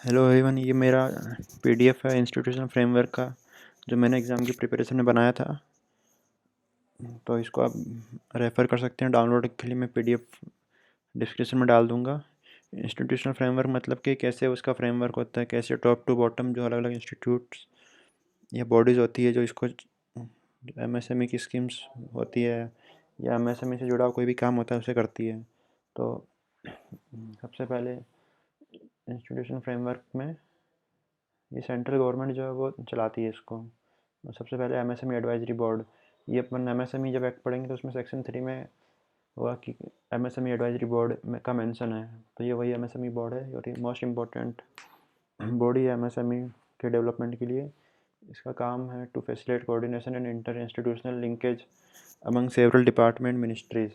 Hello everyone, ये मेरा PDF है इंस्टीट्यूशनल फ्रेमवर्क का, जो मैंने एग्ज़ाम की प्रिपरेशन में बनाया था। तो इसको आप रेफ़र कर सकते हैं। डाउनलोड के लिए मैं पीडीएफ डिस्क्रिप्शन में डाल दूंगा। इंस्टीट्यूशनल फ्रेमवर्क मतलब कि कैसे उसका फ्रेमवर्क होता है, कैसे टॉप टू बॉटम जो अलग अलग इंस्टीट्यूट्स या बॉडीज़ होती है जो इसको एमएसएमई की स्कीम्स होती है या एमएसएमई से जुड़ा कोई भी काम होता है उसे करती है। तो सबसे पहले इंस्टीट्यूशनल फ्रेमवर्क में ये सेंट्रल गवर्नमेंट जो है वो चलाती है इसको। सबसे पहले एमएसएमई एडवाइजरी बोर्ड, ये अपन एमएसएमई जब एक्ट पढ़ेंगे तो उसमें सेक्शन 3 में होगा कि एमएसएमई एडवाइजरी बोर्ड में का मेंशन है। तो ये वही एमएसएमई बोर्ड है और ये मोस्ट इम्पोर्टेंट बॉडी है एमएसएमई के डेवलपमेंट के लिए। इसका काम है to facilitate coordination and inter institutional linkage among several department ministries.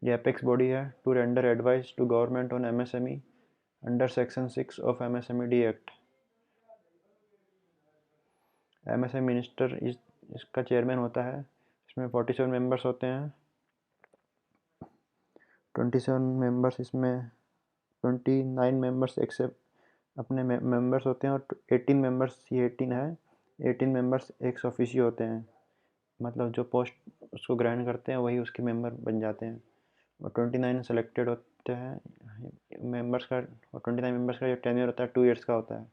ये एपेक्स बॉडी है to render advice to government on MSME under section 6 of MSME act. MSME minister इसका चेयरमैन होता है। इसमें 47 मेंबर्स होते हैं। 27 मेंबर्स इसमें 29 मेंबर्स एक्सेप्ट अपने मेंबर्स होते हैं और 18 मेंबर्स, ये 18 है, 18 मेंबर्स एक्स ऑफिशियो होते हैं। मतलब जो पोस्ट उसको ग्रहण करते हैं वही उसके मेंबर बन जाते हैं। और 29 सेलेक्टेड होते हैं मेंबर्स का, और 29 मेंबर्स का जो टेन्योर होता है 2 ईयर्स का होता है।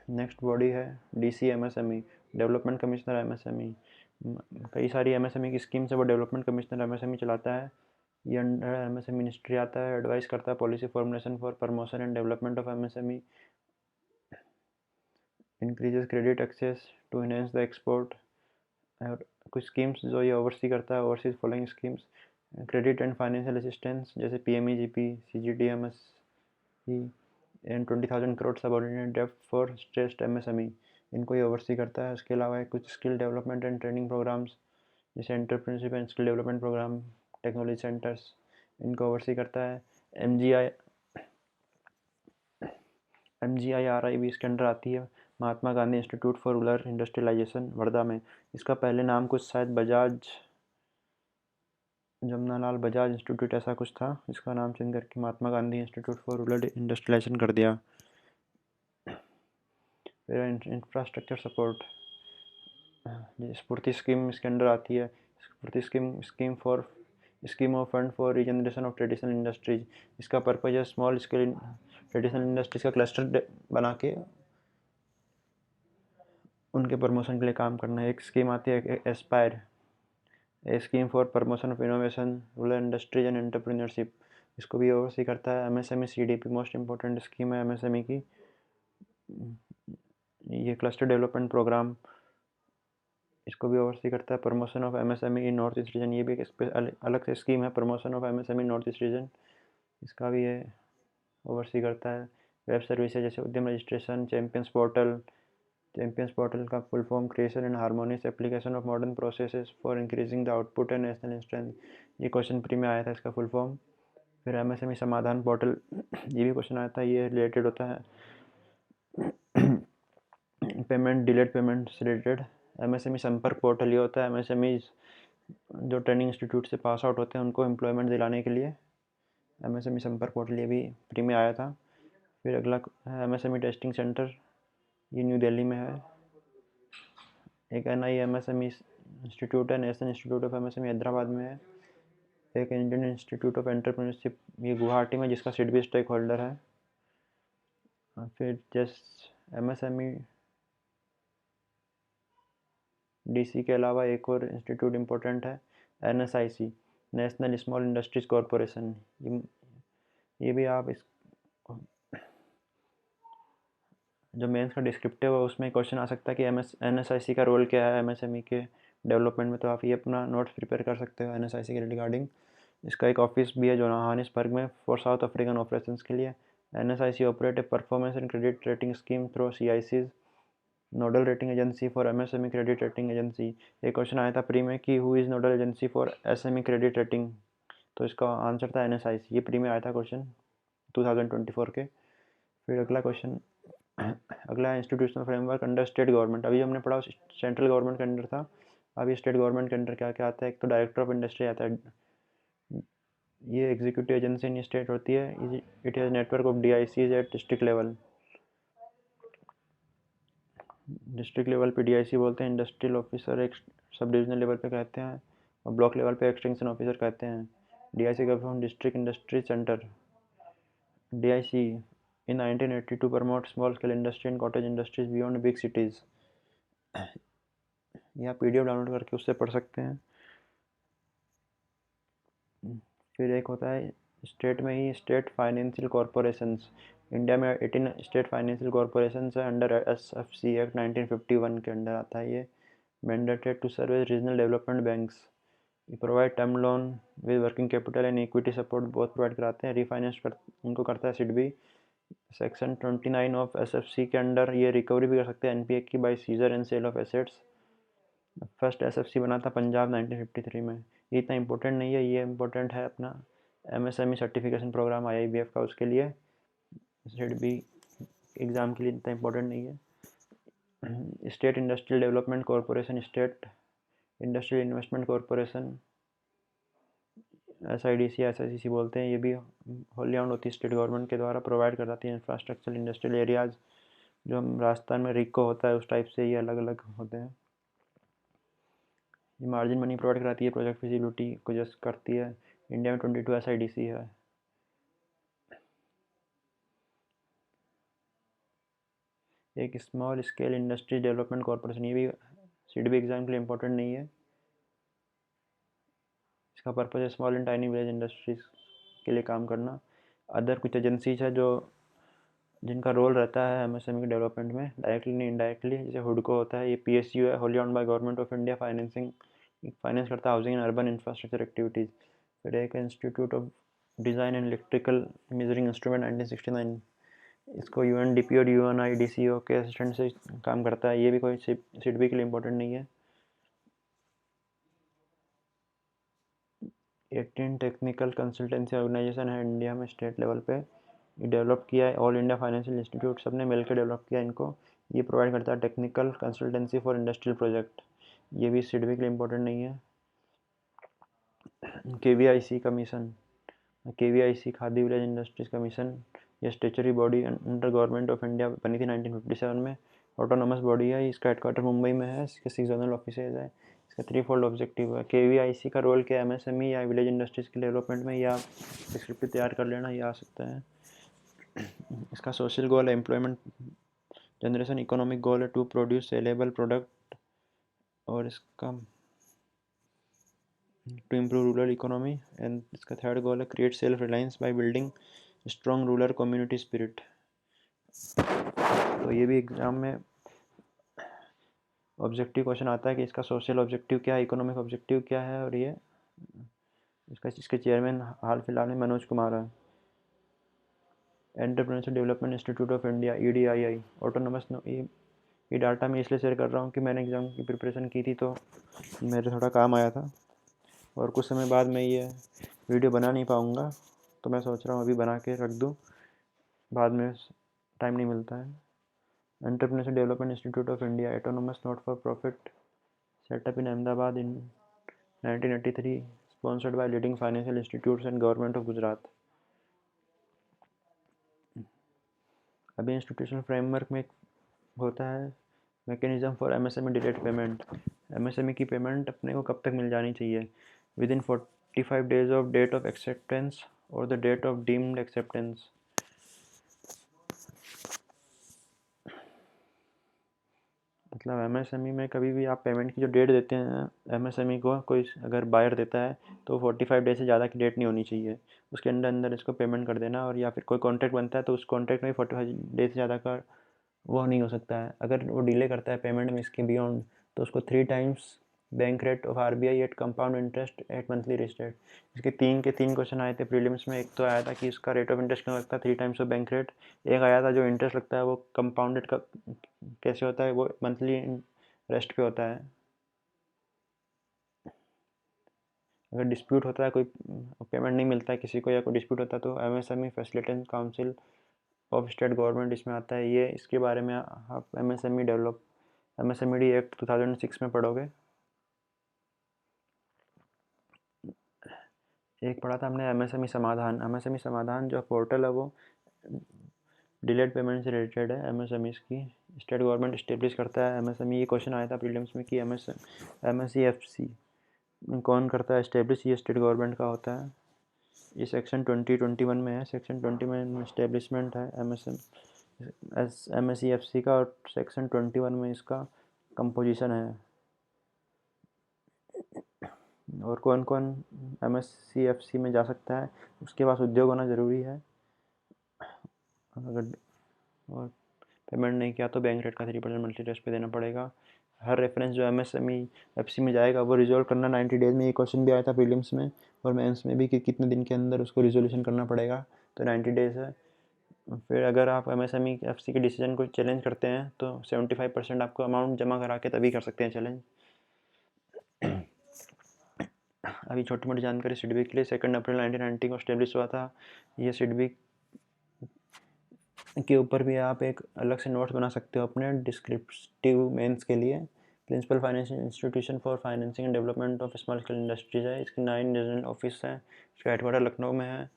नेक्स्ट बॉडी है DC MSME, development commissioner MSME. कई सारी एमएसएमई की स्कीम्स है वो डेवलपमेंट कमिश्नर एमएसएमई चलाता है। ये अंडर एमएसएमई मिनिस्ट्री आता है, एडवाइस करता है policy formulation for promotion and development of MSME, increases credit access to enhance the export. और कुछ स्कीम्स जो ये ओवरसी करता है, oversees following schemes: credit and financial assistance जैसे PMEGP, CGDMS and 20,000 crore subordinate डेब्ट फॉर स्ट्रेस्ड एमएसएमई, इनको ये ओवरसी करता है। उसके अलावा कुछ skill development and training programs जैसे entrepreneurship and skill development program, technology centres, इनको ओवरसी करता है। एमजीआईआरआई भी इसके अंडर आती है, Mahatma Gandhi institute for rural industrialisation Wardha में। इसका पहले नाम कुछ शायद बजाज जमनालाल बजाज इंस्टीट्यूट ऐसा कुछ था, इसका नाम चेंज करके Mahatma Gandhi institute for rural industrialisation कर दिया। फिर इंफ्रास्ट्रक्चर सपोर्ट, स्फूर्ति स्कीम इसके अंडर आती है। SFURTI scheme of fund for regeneration of traditional industries. इसका पर्पज है स्मॉल स्केल ट्रेडिशनल इंडस्ट्रीज का क्लस्टर बना के उनके प्रमोशन के लिए काम करना है। एक स्कीम आती है Aspire, A scheme for promotion of innovation, rural industries and entrepreneurship. इसको भी ओवरसी करता है। MSME CDP most important scheme है एमएसएमई की। ये क्लस्टर डेवलपमेंट प्रोग्राम, इसको भी ओवरसी करता है। Promotion of MSME in north east region, ये भी एक अलग से स्कीम है, promotion of MSME north east region, इसका भी ये ओवरसी करता है। वेब सर्विसेज जैसे उद्यम रजिस्ट्रेशन, चैम्पियंस पोर्टल का full form creation and harmonious application of modern processes for increasing the output and national strength, ये क्वेश्चन प्री में आया था इसका फुल फॉर्म। फिर एमएसएमई समाधान पोर्टल, ये भी क्वेश्चन आया था, ये रिलेटेड होता है पेमेंट, डिलेड पेमेंट से रिलेटेड। एमएसएमई संपर्क पोर्टल ये होता है एमएसएमई जो ट्रेनिंग इंस्टीट्यूट से पास आउट होते हैं उनको एम्प्लॉयमेंट दिलाने के लिए। एमएसएमई संपर्क पोर्टल ये भी फ्री में आया था। फिर अगला है एमएसएमई टेस्टिंग सेंटर, ये न्यू दिल्ली में है। एक एनआईएमएसएमई इंस्टीट्यूट है, national institute of MSME Hyderabad में है। एक इंडियन इंस्टीट्यूट ऑफ एंटरप्रेन्योरशिप, ये गुवाहाटी में, जिसका सिडबी स्टेक होल्डर है। फिर जस्ट एमएसएमई डीसी के अलावा एक और इंस्टीट्यूट इम्पोर्टेंट है NSIC, national small industries corporation. ये भी आप इस जो मेंस का डिस्क्रिप्टिव है उसमें क्वेश्चन आ सकता है कि एनएसआईसी का रोल क्या है एमएसएमई के डेवलपमेंट में। तो आप ये अपना नोट्स प्रिपेयर कर सकते हो एनएसआईसी के रिगार्डिंग। इसका एक ऑफिस भी है जोहानिसबर्ग में फॉर साउथ अफ्रीकन ऑपरेशंस के लिए। NSIC operate a performance and credit rating scheme through सीआईसीज, nodal rating agency for MSME credit rating agency. एक क्वेश्चन आया था प्री में कि who is nodal agency for SME credit rating, तो इसका आंसर था एनएसआईसी। ये प्री में आया था क्वेश्चन 2024 के। फिर अगला क्वेश्चन, अगला है institutional framework under state government. अभी हमने पढ़ा सेंट्रल गवर्नमेंट के अंडर था, अभी स्टेट गवर्नमेंट के अंडर क्या क्या आता है। एक तो डायरेक्टर ऑफ इंडस्ट्री आता है, ये एग्जीक्यूटिव एजेंसी इन स्टेट होती है। It has network of DICs at district level. District level पे डीआईसी बोलते हैं, इंडस्ट्रियल ऑफिसर एक सब डिविजनल लेवल पे कहते हैं, और ब्लॉक लेवल पे एक्सटेंशन ऑफिसर कहते हैं। डीआईसी का form district industry centre. DIC in 1982 promote small scale industry and cottage industries beyond big cities. यहाँ पीडीएफ डाउनलोड करके उससे पढ़ सकते हैं। फिर एक होता है स्टेट में ही स्टेट फाइनेंशियल कॉरपोरेशंस। इंडिया में 18 स्टेट फाइनेंशियल कॉरपोरेशंस है, अंडर एसएफसी एक्ट 1951 के अंडर आता है ये। Mandated to serve as regional development banks. ये provide term loan with working capital and equity support both provide कराते हैं। रिफाइनेंस उनको करता है सिडबी। सेक्शन 29 ऑफ एसएफसी के अंडर ये रिकवरी भी कर सकते हैं एनपीए की by seizure and sale of assets. First SFC बना था पंजाब 1953 में। ये इतना इम्पोर्टेंट नहीं है, ये इम्पोर्टेंट है अपना एमएसएमई सर्टिफिकेशन प्रोग्राम आईआईबीएफ का, उसके लिए सिडबी एग्ज़ाम के लिए इतना इम्पोर्टेंट नहीं है। State industrial development corporation, state industrial investment corporation, SIDC SICC बोलते हैं, ये भी होली ऑन्ड होती है स्टेट गवर्नमेंट के द्वारा, प्रोवाइड कराती है इंफ्रास्ट्रक्चर इंडस्ट्रियल एरियाज। जो हम राजस्थान में रिको होता है उस टाइप से ये अलग अलग होते हैं। ये मार्जिन मनी प्रोवाइड कराती है, प्रोजेक्ट फिजिबिलिटी को जस्ट करती है। इंडिया में 22 एसआईडीसी है। एक small scale industry development corporation, ये भी सीडबी एग्जाम के लिए इम्पोर्टेंट नहीं है। इसका पर्पज़ है small and tiny village industries के लिए काम करना। अदर कुछ एजेंसीज है जो जिनका रोल रहता है एमएसएमई के डेवलपमेंट में, डायरेक्टली नहीं इनडायरेक्टली, जैसे हुडको होता है, ये पीएसयू है, Holi owned by government of India, finance करता है housing and urban infrastructure activities. फिर एक institute of design and electrical measuring instrument 1969, इसको यूएनडीपी और यूएनआईडीसीओ के असिस्टेंट से काम करता है। ये भी कोई सिडबी के लिए इम्पोर्टेंट नहीं है। 18 टेक्निकल कंसल्टेंसी ऑर्गेनाइजेशन है इंडिया में स्टेट लेवल पे, ये डेवलप किया है ऑल इंडिया फाइनेंशियल इंस्टीट्यूट, सब ने मिलकर डेवलप किया इनको। ये प्रोवाइड करता है technical consultancy for industrial project, ये भी सिडबी के लिए इम्पोर्टेंट नहीं है। KVIC commission, KVIC Khadi village industries commission, ये statutory body under government of India, बनी थी 1957 में। ऑटोनोमस बॉडी है, इसका हेडक्वार्टर मुंबई में है, इसके 6 जोनल ऑफिसेज है। इसका 3-फोल्ड ऑब्जेक्टिव है। केवीआईसी का रोल क्या है एमएसएमई या विलेज इंडस्ट्रीज के डेवलपमेंट में, या डिस्क्रिप्टिव तैयार कर लेना, ये आ सकता है। इसका सोशल गोल है एम्प्लॉयमेंट जनरेशन, इकोनॉमिक गोल है टू प्रोड्यूस सेलेबल प्रोडक्ट, और इसका to improve rural economy, and इसका थर्ड गोल है create self reliance by building strong rural community spirit. तो ये भी एग्जाम में ऑब्जेक्टिव क्वेश्चन आता है कि इसका सोशल ऑब्जेक्टिव क्या है, इकोनॉमिक ऑब्जेक्टिव क्या है, और ये इसके चेयरमैन हाल फिलहाल में मनोज कुमार है। Entrepreneurship development institute of India EDII autonomous, ये डाटा मैं इसलिए शेयर कर रहा हूँ कि मैंने एग्ज़ाम की प्रिपरेशन की थी तो मेरे थोड़ा काम आया था, और कुछ समय बाद मैं ये वीडियो बना नहीं पाऊँगा, तो मैं सोच रहा हूँ अभी बना के रख दूँ, बाद में टाइम नहीं मिलता है। Entrepreneurship development institute of India autonomous not for profit, set up in Ahmedabad in 1983, sponsored by leading financial institutes and government of Gujarat. अभी इंस्टीट्यूशनल फ्रेमवर्क में होता है mechanism for MSME delayed payment. MSME की पेमेंट अपने को कब तक मिल जानी चाहिए, within 45 days of date of acceptance और the date of deemed acceptance. मतलब एमएसएमई में कभी भी आप पेमेंट की जो डेट देते हैं एमएसएमई को, कोई अगर बायर देता है तो 45 डेज से ज़्यादा की डेट नहीं होनी चाहिए, उसके अंदर अंदर इसको पेमेंट कर देना। और या फिर कोई कॉन्ट्रैक्ट बनता है तो उस कॉन्ट्रैक्ट में 45 डेज से ज़्यादा का वो नहीं हो सकता है। अगर वो डिले करता है पेमेंट में इसके बियॉन्ड, तो उसको 3 times bank rate of RBI at compound interest at monthly rate. इसके 3 क्वेश्चन आए थे प्रीलिम्स में। एक तो आया था कि इसका रेट ऑफ इंटरेस्ट क्यों लगता है 3 टाइम्स ऑफ बैंक रेट। एक आया था जो इंटरेस्ट लगता है वो कंपाउंडेड का कैसे होता है, वो मंथली रेस्ट पे होता है। अगर डिस्प्यूट होता है, कोई पेमेंट नहीं मिलता है किसी को, या कोई डिस्प्यूट होता है, तो MSME facilitation council of state government इसमें आता है। ये इसके बारे में आप एमएसएमई एक्ट 2006 में पढ़ोगे। एक पढ़ा था हमने एमएसएमई समाधान। एमएसएमई समाधान जो पोर्टल है वो डिलेड पेमेंट से रिलेटेड है एमएसएमईज की। स्टेट गवर्नमेंट इस्टेब्लिश करता है एमएसएमई। ये क्वेश्चन आया था प्रीलिम्स में कि एमएसईएफसी कौन करता है इस्टेब्लिश, ये स्टेट गवर्नमेंट का होता है। ये सेक्शन 2021 में है, सेक्शन 20 में इस्टेब्लिशमेंट है एमएसईएफसी का, और सेक्शन 21 में इसका कंपोजिशन है। और कौन कौन एमएसईएफसी में जा सकता है, उसके पास उद्योग होना ज़रूरी है। अगर और पेमेंट नहीं किया तो बैंक रेट का 3% मंथली इंटरेस्ट पे देना पड़ेगा। हर रेफरेंस जो एमएसएमई में जाएगा वो रिजोल्व करना 90 डेज़ में। ये क्वेश्चन भी आया था प्रीलिम्स में और मेंस में भी कि कितने दिन के अंदर उसको रिजोल्यूशन करना पड़ेगा, तो 90 डेज़ है। फिर अगर आप एमएसएमई के डिसीजन को चैलेंज करते हैं तो 75% आपको अमाउंट जमा करा के तभी कर सकते हैं चैलेंज। अभी छोटी मोटी जानकारी सिडबी के लिए 2 अप्रैल 1990 को स्टेब्लिश हुआ था। ये सिडबी के ऊपर भी आप एक अलग से नोट्स बना सकते हो अपने डिस्क्रिप्टिव मेंस के लिए। Principal financial institution for financing and development of small scale industries है। इसकी 9 रीजनल ऑफिस है। इसका हेडक्वार्टर लखनऊ में है।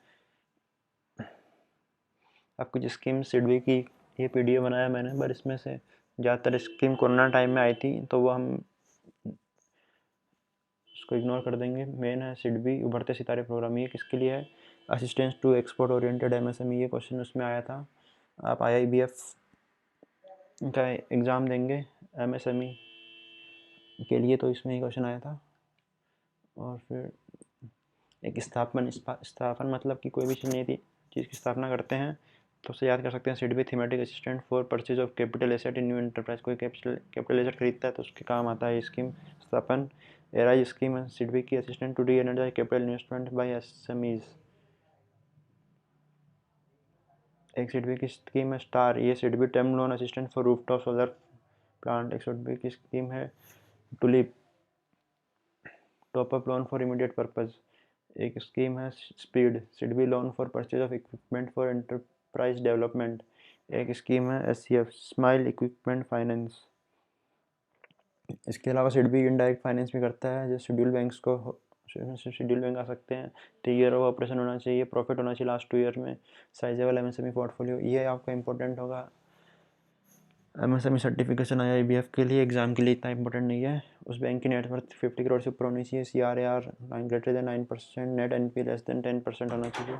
आपकी जो स्कीम सिडबी की ये पीडीएफ बनाया मैंने, पर इसमें से ज़्यादातर स्कीम कोरोना टाइम में आई थी तो वो हम उसको इग्नोर कर देंगे। मेन है सिडबी उभरते सितारे प्रोग्राम। ये किसके लिए है? Assistance to export oriented MSME. ये क्वेश्चन उसमें आया था। आप आईआईबीएफ का एग्ज़ाम देंगे एमएसएमई के लिए तो इसमें ही क्वेश्चन आया था। और फिर एक स्थापन मतलब कि कोई भी चीज़ की स्थापना करते हैं तो उसे याद कर सकते हैं SIDBI thematic assistant for purchase of capital asset in new enterprise. कोई कैपिटल एसेट खरीदता है तो उसके काम आता है स्कीम स्थापन। एराइज स्कीम है सिडबी की assistant to de energise capital investment by SMEs. एक सिडबी की स्कीम है स्टार। ये SIDBI term loan assistant for rooftop solar plant. एक सिडबी की स्कीम है tulip top up loan for immediate purpose. एक स्कीम है speed SIDBI loan for purchase of equipment for enterprise development. एक स्कीम है एससीएफ स्माइल इक्विपमेंट फाइनेंस। इसके अलावा सिडबी इनडायरेक्ट फाइनेंस भी करता है, जो शेड्यूल बैंक्स को शेड्यूल बैंक आ सकते हैं। 3 ईयर ऑफ ऑपरेशन होना चाहिए, प्रॉफिट होना चाहिए लास्ट 2 ईयर में, साइजेबल एमएसएमई पोर्टफोलियो। ये आपका इंपॉर्टेंट होगा। एमएसएमई सर्टिफिकेशन आईआईबीएफ के लिए एग्जाम के लिए इतना इंपॉर्टेंट नहीं है। उस बैंक की नेटवर्थ 50 करोड़ से ऊपर होनी चाहिए। CRAR greater than 9%, net NP less than 10% होना चाहिए।